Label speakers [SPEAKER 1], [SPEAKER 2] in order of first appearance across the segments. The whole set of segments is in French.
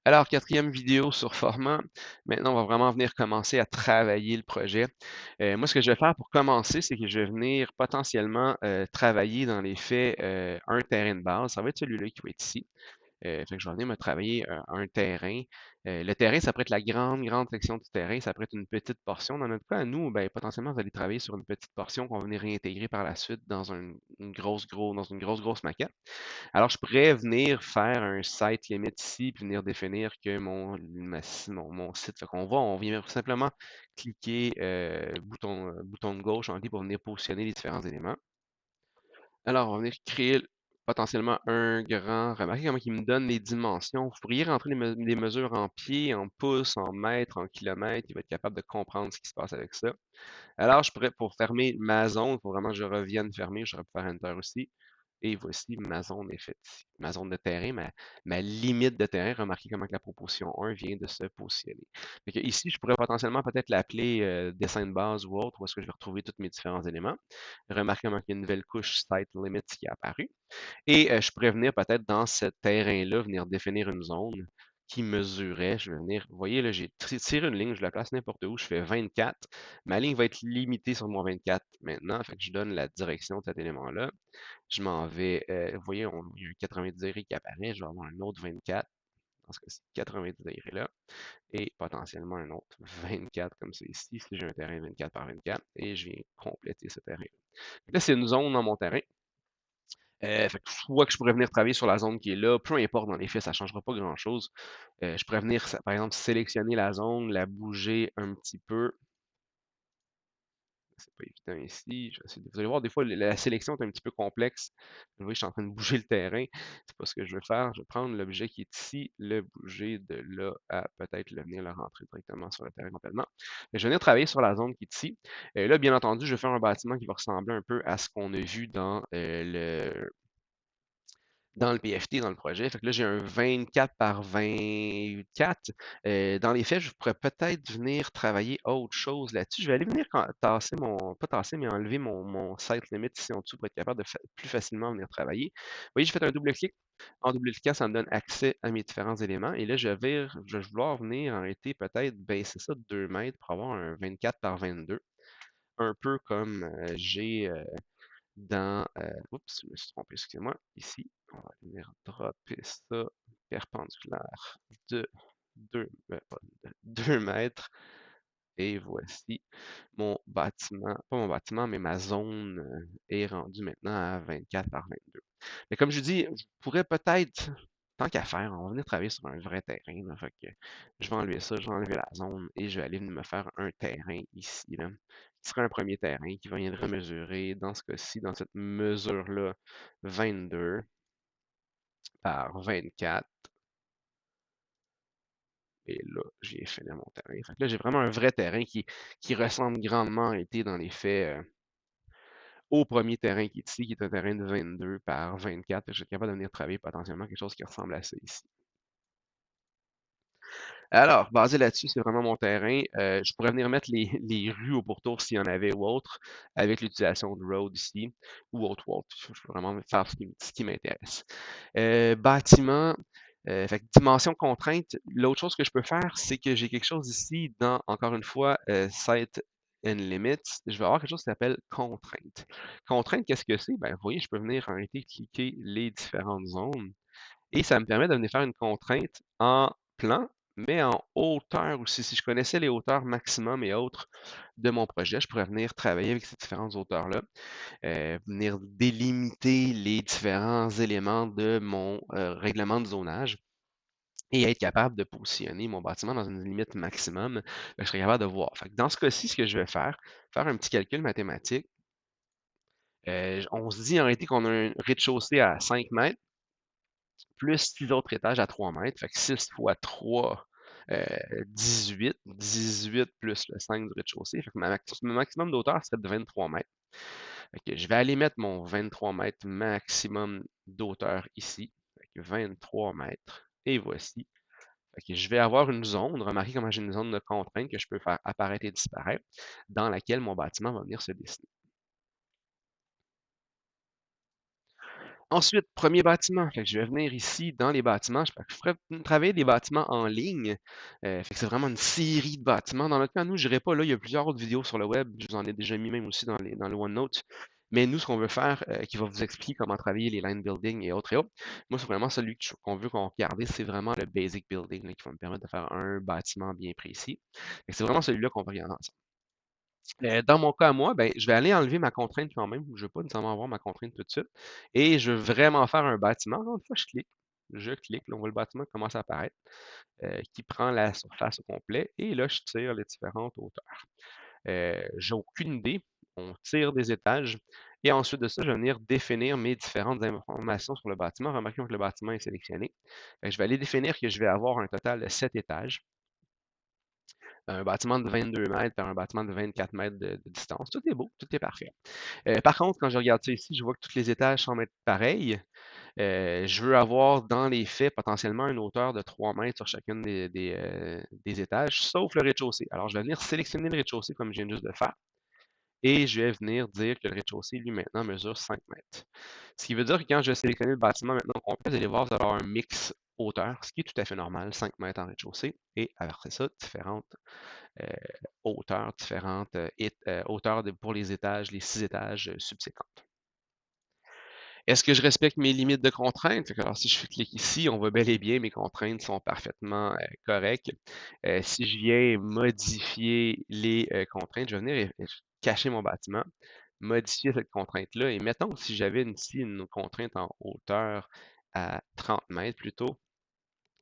[SPEAKER 1] Alors, quatrième vidéo sur Format. Maintenant, on va vraiment venir commencer à travailler le projet. Moi, ce que je vais faire pour commencer, c'est que je vais venir potentiellement travailler dans les faits un terrain de base. Ça va être celui-là qui va être ici. Fait que je vais venir me travailler un terrain. Le terrain, ça pourrait être la grande section du terrain. Ça pourrait être une petite portion. Dans notre cas, nous, ben, potentiellement, vous allez travailler sur une petite portion qu'on va venir réintégrer par la suite dans dans une grosse maquette. Alors, je pourrais venir faire un site limit ici, puis venir définir que mon site. Fait qu'on va, on vient simplement cliquer bouton de gauche en ligne pour venir positionner les différents éléments. Alors, on va venir créer potentiellement un grand. Remarquez comment il me donne les dimensions. Vous pourriez rentrer les mesures en pieds, en pouces, en mètres, en kilomètres. Il va être capable de comprendre ce qui se passe avec ça. Alors, je pourrais, pour fermer ma zone, il faut vraiment que je revienne fermer, j'aurais pu faire Enter aussi. Et voici ma zone est faite ici. Ma zone de terrain, ma limite de terrain. Remarquez comment que la proposition 1 vient de se positionner. Fait que ici, je pourrais potentiellement peut-être l'appeler dessin de base ou autre, où est-ce que je vais retrouver tous mes différents éléments. Remarquez comment il y a une nouvelle couche Site Limit qui est apparue. Et je pourrais venir peut-être dans ce terrain-là, venir définir une zone qui mesurait. Je vais venir, vous voyez, là, j'ai tiré une ligne, je la place n'importe où, je fais 24. Ma ligne va être limitée sur mon 24 maintenant, fait que je donne la direction de cet élément-là. Je m'en vais, vous voyez, il y a un 90 degrés qui apparaît, je vais avoir un autre 24, dans ce cas-ci, 90 degrés là, et potentiellement un autre 24 comme c'est ici, si j'ai un terrain 24 par 24, et je viens compléter ce terrain. Là, c'est une zone dans mon terrain. Fait que soit que je pourrais venir travailler sur la zone qui est là, peu importe dans les faits, ça ne changera pas grand-chose. Je pourrais venir, par exemple, sélectionner la zone, la bouger un petit peu. C'est pas évident ici. Vous allez voir, des fois, la sélection est un petit peu complexe. Vous voyez, je suis en train de bouger le terrain. C'est pas ce que je veux faire. Je vais prendre l'objet qui est ici, le bouger de là à peut-être venir le rentrer directement sur le terrain complètement. Je vais venir travailler sur la zone qui est ici. Là, bien entendu, je vais faire un bâtiment qui va ressembler un peu à ce qu'on a vu dans le PFT, dans le projet. Fait que là, j'ai un 24 par 24. Dans les faits, je pourrais peut-être venir travailler autre chose là-dessus. Je vais aller venir tasser pas tasser, mais enlever mon site limit ici en dessous pour être capable de plus facilement venir travailler. Vous voyez, j'ai fait un double clic. En double cliquant, ça me donne accès à mes différents éléments. Et là, je vais vouloir venir arrêter peut-être baisser ça de 2 mètres pour avoir un 24 par 22. Un peu comme j'ai oups, je me suis trompé, excusez-moi. Ici, on va venir dropper ça perpendiculaire de 2 mètres. Et voici mon bâtiment, pas mon bâtiment, mais ma zone est rendue maintenant à 24 par 22. Mais comme je dis, je pourrais peut-être, tant qu'à faire, on va venir travailler sur un vrai terrain. Là, fait que je vais enlever ça, je vais enlever la zone et je vais aller me faire un terrain ici. Là, qui sera un premier terrain qui va venir mesurer, dans ce cas-ci, dans cette mesure-là, 22 par 24. Et là, j'ai fini mon terrain. Fait que là, j'ai vraiment un vrai terrain qui ressemble grandement en été dans les faits au premier terrain qui est ici, qui est un terrain de 22 par 24. Je suis capable de venir travailler potentiellement quelque chose qui ressemble à ça ici. Alors, basé là-dessus, c'est vraiment mon terrain. Je pourrais venir mettre les rues au pourtour s'il y en avait ou autre, avec l'utilisation de road ici, ou autre. Je peux vraiment faire ce qui m'intéresse. Bâtiment, fait que dimension contrainte. L'autre chose que je peux faire, c'est que j'ai quelque chose ici dans, encore une fois, Site and Limits. Je vais avoir quelque chose qui s'appelle contrainte. Contrainte, qu'est-ce que c'est? Ben, vous voyez, je peux venir arrêter, cliquer les différentes zones. Et ça me permet de venir faire une contrainte en plan, mais en hauteur aussi. Si je connaissais les hauteurs maximum et autres de mon projet, je pourrais venir travailler avec ces différentes hauteurs-là, venir délimiter les différents éléments de mon règlement de zonage et être capable de positionner mon bâtiment dans une limite maximum, je serais capable de voir. Fait que dans ce cas-ci, ce que je vais faire un petit calcul mathématique. On se dit en réalité qu'on a un rez-de-chaussée à 5 mètres plus 6 autres étages à 3 mètres. Fait que 6 fois 3, 18. 18 plus le 5 du rez-de-chaussée. Fait que mon maximum d'auteur serait de 23 mètres. Fait que je vais aller mettre mon 23 mètres maximum d'auteur ici. Fait que 23 mètres. Et voici. Fait que je vais avoir une zone. Remarquez comment j'ai une zone de contrainte que je peux faire apparaître et disparaître, dans laquelle mon bâtiment va venir se dessiner. Ensuite, premier bâtiment, fait que je vais venir ici dans les bâtiments, je ferais travailler des bâtiments en ligne, fait que c'est vraiment une série de bâtiments. Dans notre cas, nous, j'irai pas là, il y a plusieurs autres vidéos sur le web, je vous en ai déjà mis même aussi dans le OneNote. Mais nous, ce qu'on veut faire, qui va vous expliquer comment travailler les line building et autres, moi, c'est vraiment celui qu'on veut qu'on regarde, c'est vraiment le basic building là, qui va me permettre de faire un bâtiment bien précis. Fait que c'est vraiment celui-là qu'on va regarder ensemble. Dans mon cas à moi, ben, je vais aller enlever ma contrainte quand même. Je ne veux pas nécessairement avoir ma contrainte tout de suite. Et je veux vraiment faire un bâtiment. Encore une fois, je clique. Je clique. Là, on voit le bâtiment commence à apparaître, qui prend la surface au complet. Et là, je tire les différentes hauteurs. J'ai aucune idée. On tire des étages. Et ensuite de ça, je vais venir définir mes différentes informations sur le bâtiment. Remarquons que le bâtiment est sélectionné. Je vais aller définir que je vais avoir un total de 7 étages. Un bâtiment de 22 mètres par un bâtiment de 24 mètres de distance. Tout est beau, tout est parfait. Par contre, quand je regarde ça ici, je vois que tous les étages semblent être pareils. Je veux avoir dans les faits potentiellement une hauteur de 3 mètres sur chacune des étages, sauf le rez-de-chaussée. Alors, je vais venir sélectionner le rez-de-chaussée comme je viens juste de faire. Et je vais venir dire que le rez-de-chaussée, lui, maintenant, mesure 5 mètres. Ce qui veut dire que quand je vais sélectionner le bâtiment maintenant au complet, vous allez voir, vous allez avoir un mix hauteur, ce qui est tout à fait normal, 5 mètres en rez-de-chaussée, et après ça, différentes euh, hauteurs différentes, hauteurs pour les étages, les 6 étages subséquents. Est-ce que je respecte mes limites de contraintes? Alors, si je clique ici, on voit bel et bien mes contraintes sont parfaitement correctes. Si je viens modifier les contraintes, je vais venir cacher mon bâtiment, modifier cette contrainte-là. Et mettons que si j'avais ici une contrainte en hauteur à 30 mètres plutôt,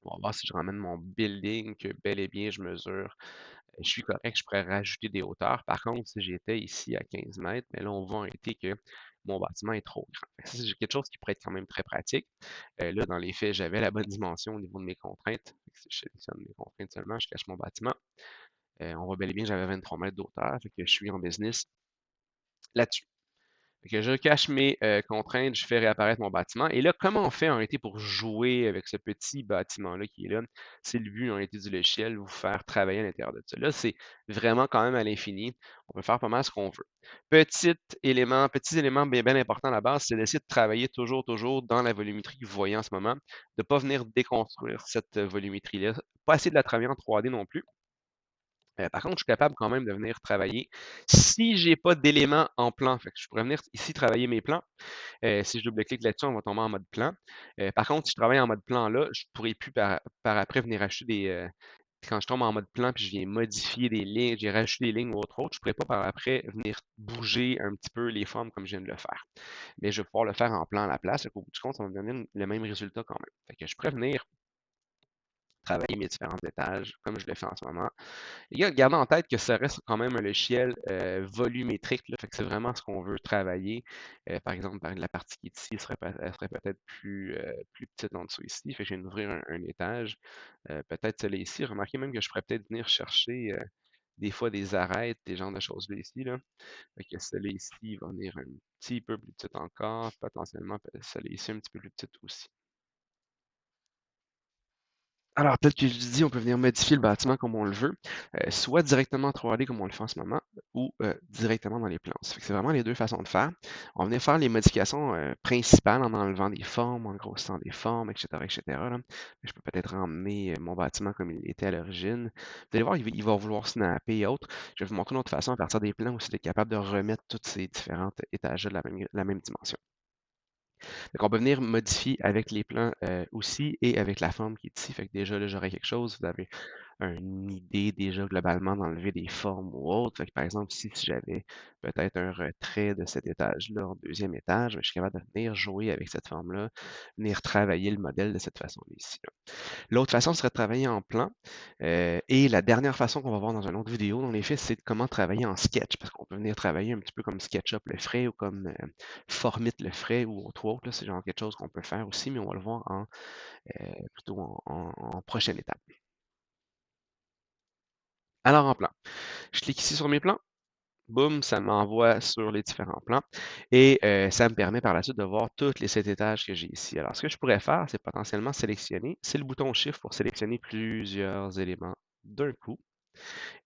[SPEAKER 1] on va voir si je ramène mon building, que bel et bien je mesure je suis correct, je pourrais rajouter des hauteurs. Par contre, si j'étais ici à 15 mètres, mais là, on voit en réalité que mon bâtiment est trop grand. Ça, c'est quelque chose qui pourrait être quand même très pratique. Là, dans les faits, j'avais la bonne dimension au niveau de mes contraintes. Si je sélectionne mes contraintes seulement, je cache mon bâtiment. On voit bel et bien que j'avais 23 mètres d'auteur, fait que je suis en business là-dessus. Fait que je cache mes contraintes, je fais réapparaître mon bâtiment. Et là, comment on fait en réalité pour jouer avec ce petit bâtiment-là qui est là? C'est le but en réalité du logiciel, vous faire travailler à l'intérieur de ça. Là, c'est vraiment quand même à l'infini. On peut faire pas mal ce qu'on veut. Petits éléments bien, bien importants à la base, c'est d'essayer de travailler toujours, toujours dans la volumétrie que vous voyez en ce moment, de ne pas venir déconstruire cette volumétrie-là. Pas essayer de la travailler en 3D non plus. Par contre, je suis capable quand même de venir travailler. Si j'ai pas d'éléments en plan, fait que je pourrais venir ici travailler mes plans. Si je double-clique là-dessus, on va tomber en mode plan. Par contre, si je travaille en mode plan là, je ne pourrais plus par après venir acheter quand je tombe en mode plan puis je viens modifier des lignes, j'ai rajouté des lignes ou autre, je ne pourrais pas par après venir bouger un petit peu les formes comme je viens de le faire. Mais je vais pouvoir le faire en plan à la place. Au bout du compte, ça va me donner le même résultat quand même. Fait que je pourrais venir travailler mes différents étages comme je le fais en ce moment. Les gars, gardez en tête que ça reste quand même un logiciel volumétrique, là, fait que c'est vraiment ce qu'on veut travailler. Par exemple, la partie qui est ici elle serait peut-être plus petite en dessous ici. Fait que je viens d'ouvrir un étage. Peut-être celle ici. Remarquez même que je pourrais peut-être venir chercher des fois des arêtes, des genres de choses-là ici. Là. Fait que celle ici va venir un petit peu plus petite encore. Potentiellement, celle ici un petit peu plus petite aussi. Alors, peut-être que je dis, on peut venir modifier le bâtiment comme on le veut, soit directement en 3D comme on le fait en ce moment, ou directement dans les plans. Ça fait que c'est vraiment les deux façons de faire. On va venir faire les modifications principales en enlevant des formes, en grossissant des formes, etc., etc. Là. Je peux peut-être ramener mon bâtiment comme il était à l'origine. Vous allez voir, il va vouloir snapper et autres. Je vais vous montrer une autre façon à partir des plans où c'est capable de remettre toutes ces différentes étages de la même dimension. Donc, on peut venir modifier avec les plans aussi et avec la forme qui est ici. Fait que déjà, là, j'aurais quelque chose. Vous avez une idée déjà globalement d'enlever des formes ou autres. Fait que, par exemple, si j'avais peut-être un retrait de cet étage-là en deuxième étage, ben, je suis capable de venir jouer avec cette forme-là, venir travailler le modèle de cette façon-là ici. L'autre façon serait de travailler en plan. Et la dernière façon qu'on va voir dans une autre vidéo, dans les faits, c'est comment travailler en sketch, parce qu'on peut venir travailler un petit peu comme SketchUp le ferait ou comme Formit le ferait ou autre. Là, c'est genre quelque chose qu'on peut faire aussi, mais on va le voir plutôt en prochaine étape. Alors en plan, je clique ici sur mes plans. Boum, ça m'envoie sur les différents plans et ça me permet par la suite de voir tous les 7 étages que j'ai ici. Alors, ce que je pourrais faire, c'est potentiellement sélectionner. C'est le bouton Shift pour sélectionner plusieurs éléments d'un coup.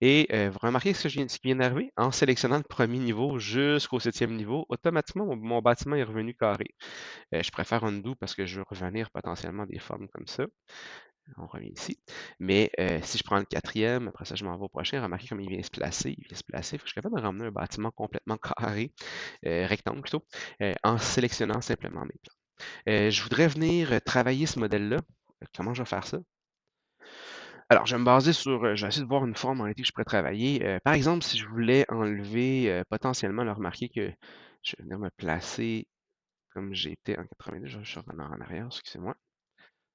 [SPEAKER 1] Et vous remarquez ce qui vient d'arriver? En sélectionnant le premier niveau jusqu'au septième niveau, automatiquement, mon bâtiment est revenu carré. Je préfère undo parce que je veux revenir potentiellement à des formes comme ça. On revient ici. Mais si je prends le quatrième, après ça, je m'en vais au prochain. Remarquez comme il vient se placer. Il vient se placer. Faut que je suis capable de ramener un bâtiment complètement carré, rectangle plutôt, en sélectionnant simplement mes plans. Je voudrais venir travailler ce modèle-là. Comment je vais faire ça? Alors, je vais me baser sur, je vais essayer de voir une forme en réalité que je pourrais travailler. Par exemple, si je voulais enlever potentiellement, là, remarquer que je vais venir me placer comme j'étais en 90, je revenir en arrière, excusez-moi.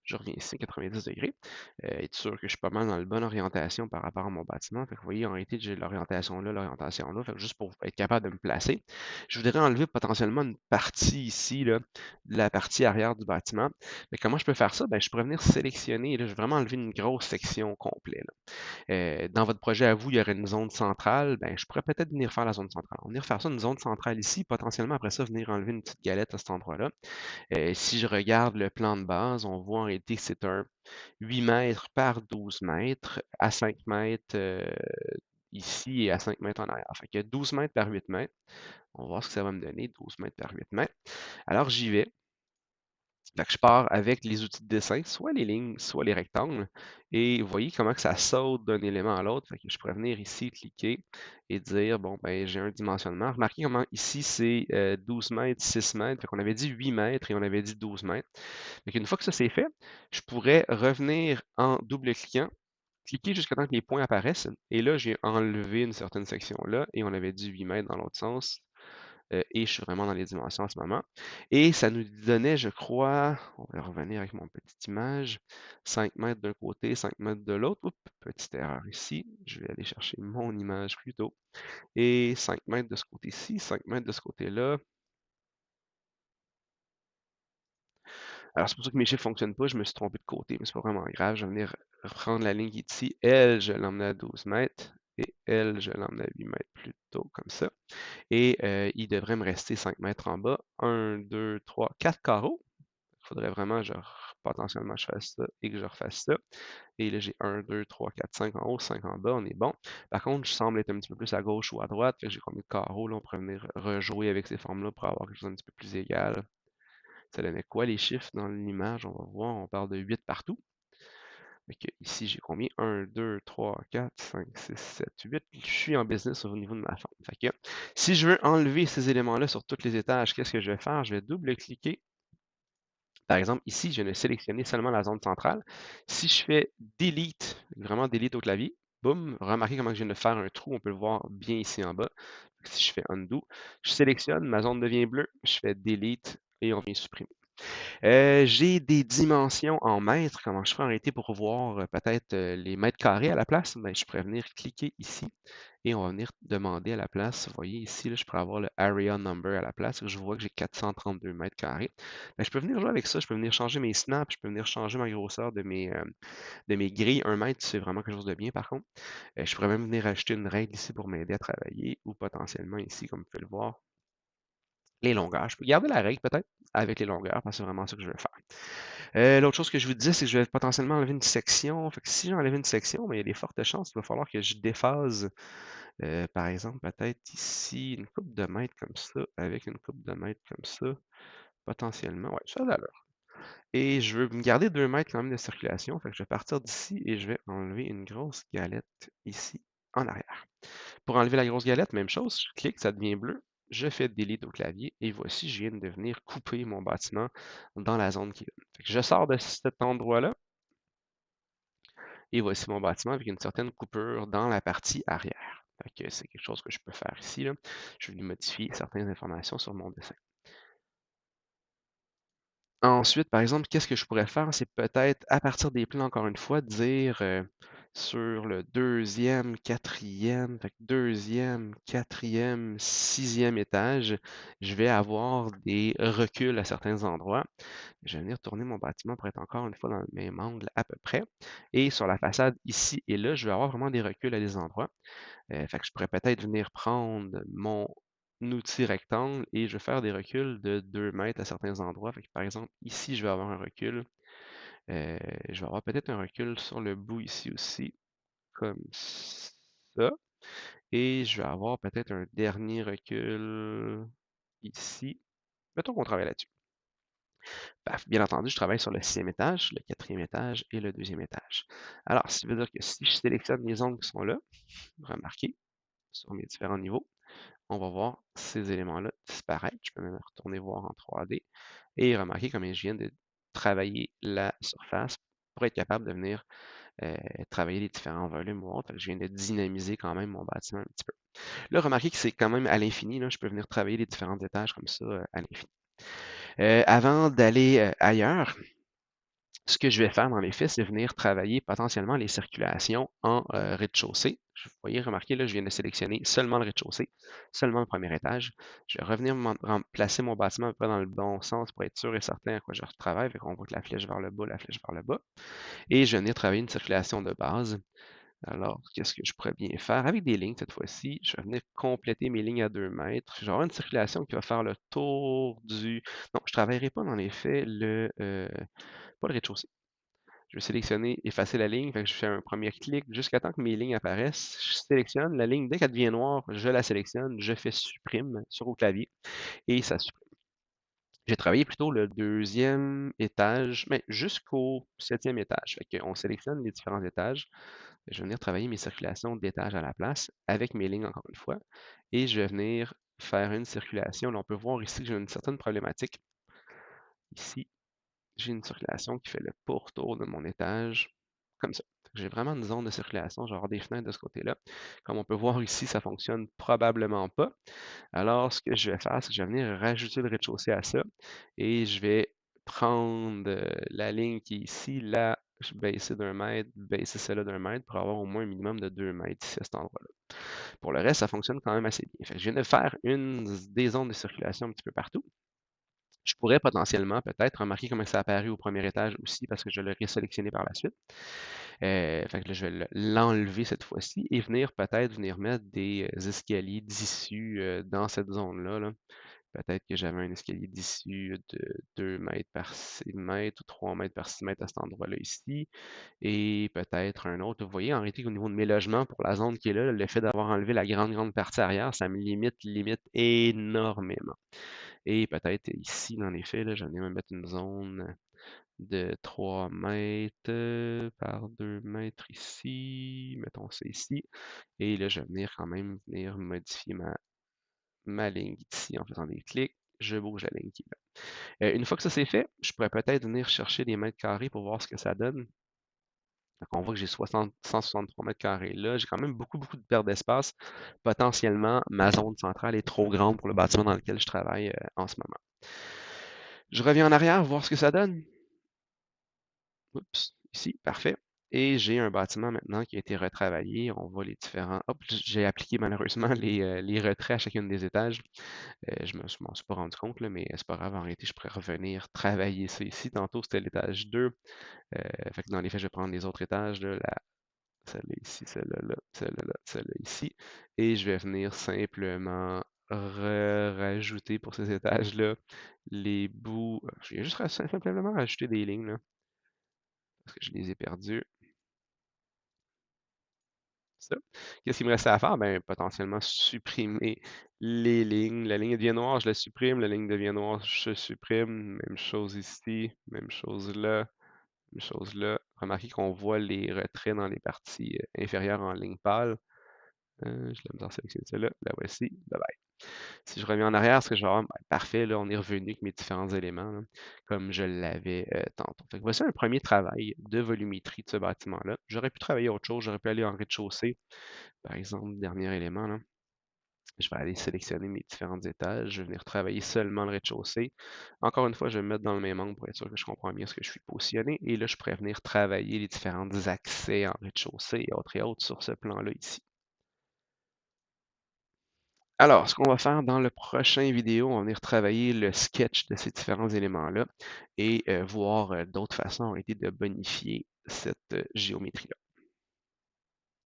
[SPEAKER 1] Je reviens ici, 90 degrés. Être sûr que je suis pas mal dans la bonne orientation par rapport à mon bâtiment. Fait que vous voyez, en réalité, j'ai l'orientation là, l'orientation là. Fait que juste pour être capable de me placer, je voudrais enlever potentiellement une partie ici, là, de la partie arrière du bâtiment. Mais comment je peux faire ça? Ben, je pourrais venir sélectionner, là, je vais vraiment enlever une grosse section complète. Dans votre projet à vous, il y aurait une zone centrale. Ben, je pourrais peut-être venir faire la zone centrale. On va venir faire ça, une zone centrale ici, potentiellement après ça, venir enlever une petite galette à cet endroit-là. Si je regarde le plan de base, on voit en réalité que c'est un 8 mètres par 12 mètres à 5 mètres ici et à 5 mètres en arrière. Fait que 12 mètres par 8 mètres. On va voir ce que ça va me donner, 12 mètres par 8 mètres. Alors j'y vais. Fait que je pars avec les outils de dessin, soit les lignes, soit les rectangles. Et vous voyez comment que ça saute d'un élément à l'autre. Fait que je pourrais venir ici, cliquer et dire, bon, ben, j'ai un dimensionnement. Remarquez comment ici, c'est 12 mètres, 6 mètres. Fait qu'on avait dit 8 mètres et on avait dit 12 mètres. Fait qu'une fois que ça c'est fait, je pourrais revenir en double-cliquant, cliquer jusqu'à temps que les points apparaissent. Et là, j'ai enlevé une certaine section là et on avait dit 8 mètres dans l'autre sens. Et je suis vraiment dans les dimensions en ce moment. Et ça nous donnait, je crois, on va revenir avec mon petite image, 5 mètres d'un côté, 5 mètres de l'autre. Oups, petite erreur ici. Je vais aller chercher mon image plutôt. Et 5 mètres de ce côté-ci, 5 mètres de ce côté-là. Alors, c'est pour ça que mes chiffres ne fonctionnent pas. Je me suis trompé de côté, mais c'est pas vraiment grave. Je vais venir reprendre la ligne qui est ici. Elle, je l'emmène à 12 mètres. Et elle, je l'emmène à 8 mètres plutôt, comme ça. Et il devrait me rester 5 mètres en bas. 1, 2, 3, 4 carreaux. Il faudrait vraiment, potentiellement, je fasse ça et que je refasse ça. Et là, j'ai 1, 2, 3, 4, 5 en haut, 5 en bas, on est bon. Par contre, je semble être un petit peu plus à gauche ou à droite. Fait que j'ai combien de carreaux, là, on pourrait venir rejouer avec ces formes-là pour avoir quelque chose d'un petit peu plus égal. Ça donnait quoi les chiffres dans l'image? On va voir, on parle de 8 partout. Fait que ici, j'ai combien? 1, 2, 3, 4, 5, 6, 7, 8. Je suis en business au niveau de ma forme. Fait que si je veux enlever ces éléments-là sur tous les étages, qu'est-ce que je vais faire? Je vais double-cliquer. Par exemple, ici, je viens de sélectionner seulement la zone centrale. Si je fais Delete, vraiment Delete au clavier, boum, remarquez comment je viens de faire un trou, on peut le voir bien ici en bas. Si je fais Undo, je sélectionne, ma zone devient bleue, je fais Delete et on vient supprimer. J'ai des dimensions en mètres. Comment je fais en réalité pour voir peut-être les mètres carrés à la place? Ben, je pourrais venir cliquer ici et on va venir demander à la place. Vous voyez ici, là, je pourrais avoir le area number à la place. Je vois que j'ai 432 mètres carrés. Ben, je peux venir jouer avec ça. Je peux venir changer mes snaps. Je peux venir changer ma grosseur de mes grilles. 1 mètre, c'est vraiment quelque chose de bien par contre. Je pourrais même venir ajouter une règle ici pour m'aider à travailler ou potentiellement ici, comme vous pouvez le voir, les longueurs. Je peux garder la règle peut-être avec les longueurs parce que c'est vraiment ça que je veux faire. L'autre chose que je vous disais, c'est que je vais potentiellement enlever une section. Fait que si j'enlève une section, mais il y a des fortes chances qu'il va falloir que je déphase, par exemple, peut-être ici, une coupe de mètres comme ça, avec une coupe de mètres comme ça, potentiellement. Ouais, ça a l'allure. Et je veux me garder 2 mètres quand même de circulation. Fait que je vais partir d'ici et je vais enlever une grosse galette ici en arrière. Pour enlever la grosse galette, même chose, je clique, ça devient bleu. Je fais Delete au clavier et voici, je viens de venir couper mon bâtiment dans la zone qui est là. Fait que je sors de cet endroit-là et voici mon bâtiment avec une certaine coupure dans la partie arrière. Fait que c'est quelque chose que je peux faire ici, là. Je vais modifier certaines informations sur mon dessin. Ensuite, par exemple, qu'est-ce que je pourrais faire? C'est peut-être, à partir des plans, encore une fois, dire sur le deuxième, quatrième, fait que deuxième, quatrième, sixième étage, je vais avoir des reculs à certains endroits. Je vais venir tourner mon bâtiment pour être encore une fois dans le même angle à peu près. Et sur la façade ici et là, je vais avoir vraiment des reculs à des endroits. Fait que je pourrais peut-être venir prendre mon outil rectangle et je vais faire des reculs de 2 mètres à certains endroits. Fait que par exemple, ici, je vais avoir un recul. Je vais avoir peut-être un recul sur le bout ici aussi. comme ça. Et je vais avoir peut-être un dernier recul ici. Mettons qu'on travaille là-dessus. Paf, bien entendu, je travaille sur le 6e étage, le 4e étage et le 2e étage. Alors, ça veut dire que si je sélectionne les zones qui sont là, remarquez, sur mes différents niveaux, on va voir ces éléments-là disparaître. Je peux même retourner voir en 3D et remarquer comme je viens de travailler la surface pour être capable de venir travailler les différents volumes ou autres. Fait que je viens de dynamiser quand même mon bâtiment un petit peu. Là, remarquez que c'est quand même à l'infini. Là, je peux venir travailler les différents étages comme ça à l'infini. Avant d'aller ailleurs, ce que je vais faire dans les faits, c'est venir travailler potentiellement les circulations en rez-de-chaussée. Vous voyez, remarquez, là, je viens de sélectionner seulement le rez-de-chaussée, seulement le premier étage. Je vais revenir placer mon bâtiment à peu près dans le bon sens pour être sûr et certain à quoi je retravaille. On voit que la flèche vers le bas, la flèche vers le bas. Et je vais venir travailler une circulation de base. Alors, qu'est-ce que je pourrais bien faire? Avec des lignes cette fois-ci, je vais venir compléter mes lignes à 2 mètres. Je vais avoir une circulation qui va faire le tour du... Non, je ne travaillerai pas dans les faits pas le rez-de-chaussée. Je vais sélectionner, effacer la ligne. Fait que je fais un premier clic jusqu'à temps que mes lignes apparaissent. Je sélectionne la ligne. Dès qu'elle devient noire, je la sélectionne. Je fais supprime sur le clavier et ça supprime. J'ai travaillé plutôt le 2e étage, mais jusqu'au 7e étage. Fait qu'on sélectionne les différents étages. Je vais venir travailler mes circulations d'étage à la place avec mes lignes encore une fois. Et je vais venir faire une circulation. Là, on peut voir ici que j'ai une certaine problématique. Ici, j'ai une circulation qui fait le pourtour de mon étage, comme ça. J'ai vraiment une zone de circulation, genre des fenêtres de ce côté-là. Comme on peut voir ici, ça fonctionne probablement pas. Alors, ce que je vais faire, c'est que je vais venir rajouter le rez-de-chaussée à ça et je vais prendre la ligne qui est ici, là, je baisser d'un mètre, baisser celle-là d'un mètre pour avoir au moins un minimum de 2 mètres ici à cet endroit-là. Pour le reste, ça fonctionne quand même assez bien. Fait que je viens de faire des zones de circulation un petit peu partout. Je pourrais potentiellement peut-être remarquer comment ça apparu au premier étage aussi parce que je l'ai résélectionné par la suite. Fait que là, je vais l'enlever cette fois-ci et venir mettre des escaliers d'issue dans cette zone-là. Là. Peut-être que j'avais un escalier d'issue de 2 mètres par 6 mètres ou 3 mètres par 6 mètres à cet endroit-là ici. Et peut-être un autre. Vous voyez, en réalité, au niveau de mes logements, pour la zone qui est là, le fait d'avoir enlevé la grande partie arrière, ça me limite énormément. Et peut-être ici, dans les faits, là, je vais même mettre une zone de 3 mètres par 2 mètres ici. Mettons ça ici. Et là, je vais venir quand même venir modifier ma ligne ici en faisant des clics. Je bouge la ligne qui est là. Une fois que ça c'est fait, je pourrais peut-être venir chercher des mètres carrés pour voir ce que ça donne. Donc, on voit que j'ai 163 mètres carrés là. J'ai quand même beaucoup de perte d'espace. Potentiellement, ma zone centrale est trop grande pour le bâtiment dans lequel je travaille en ce moment. Je reviens en arrière, voir ce que ça donne. Oups, ici, parfait. Et j'ai un bâtiment maintenant qui a été retravaillé. On voit les différents. Hop, j'ai appliqué malheureusement les retraits à chacune des étages. Je m'en suis pas rendu compte, là, mais c'est pas grave. En réalité, je pourrais revenir travailler ça ici. Tantôt, c'était l'étage 2. Fait que dans les faits, je vais prendre les autres étages, là, celle-là ici, celle-là là, celle-là là, celle-là ici. Et je vais venir simplement rajouter pour ces étages-là les bouts. Je viens juste simplement rajouter des lignes, là, parce que je les ai perdus. Ça. Qu'est-ce qu'il me restait à faire? Ben, potentiellement supprimer les lignes. La ligne devient noire, je la supprime. La ligne devient noire, je supprime. Même chose ici, même chose là, même chose là. Remarquez qu'on voit les retraits dans les parties inférieures en ligne pâle. Je l'ai mis dans sélectionner celle-là. La voici. Bye bye. Si je reviens en arrière, ce que je vais avoir, ben, parfait, là, on est revenu avec mes différents éléments, là, comme je l'avais tantôt. Fait que voici un premier travail de volumétrie de ce bâtiment-là. J'aurais pu travailler autre chose, j'aurais pu aller en rez-de-chaussée, par exemple, dernier élément, là. Je vais aller sélectionner mes différents étages. Je vais venir travailler seulement le rez-de-chaussée. Encore une fois, je vais me mettre dans le même angle pour être sûr que je comprends bien ce que je suis positionné. Et là, je pourrais venir travailler les différents accès en rez-de-chaussée et autres sur ce plan-là ici. Alors, ce qu'on va faire dans le prochain vidéo, on va venir travailler le sketch de ces différents éléments-là et voir d'autres façons en réalité de bonifier cette géométrie-là.